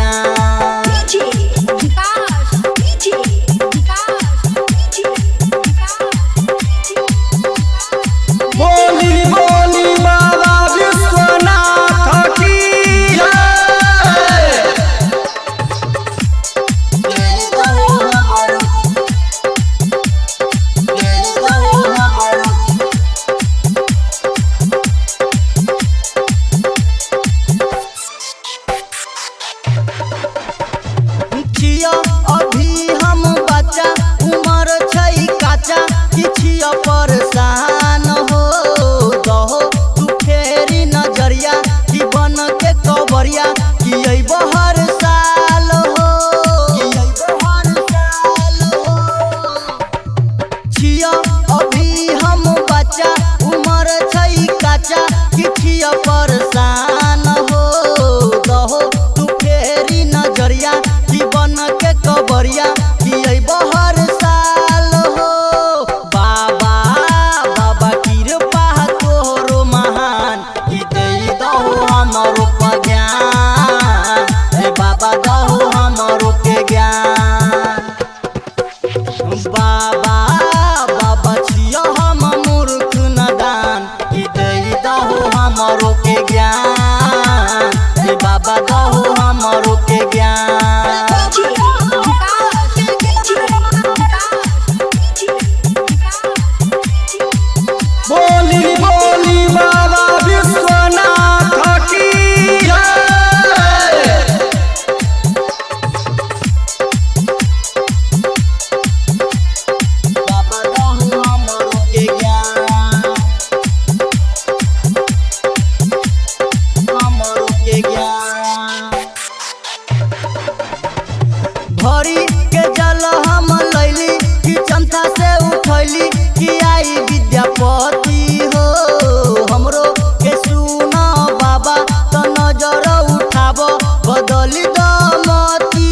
ज्ञान। बोली बोली बाबा विश्वनाथ की जय। छिया अभी हम बच्चा उमर छै काचा किछिया परेशान हो दहो तू फेरी नजरिया कि बन के कबरिया कि अइबो हर साल हो कि अइबो हर साल हो। छिया अभी हम बच्चा उमर छै काचा किछिया परेशान हो दहो तू फेरी नजरिया कि बन के कबरिया कि अइबो हर साल हो। बाबा बाबा कृपा तोरो महान कि दई दहो हमरो पर ज्ञान। हे बाबा दहो हमरो के ज्ञान। बाबा बाबा छियो हम मूर्ख नदान कि दई दहो हमरो के ज्ञान। हे बाबा दहो हमरो के ज्ञान। बोली बोली बाबा विश्वनाथ की जय। बाबा दहो हमरो के ज्ञान। हमरो के ज्ञान। भरी के जल हम लैली कि चमथा से उठैली कि आई विद्यापति हो। हमरो के सुना बाबा तो नजर उठाब बदली दमती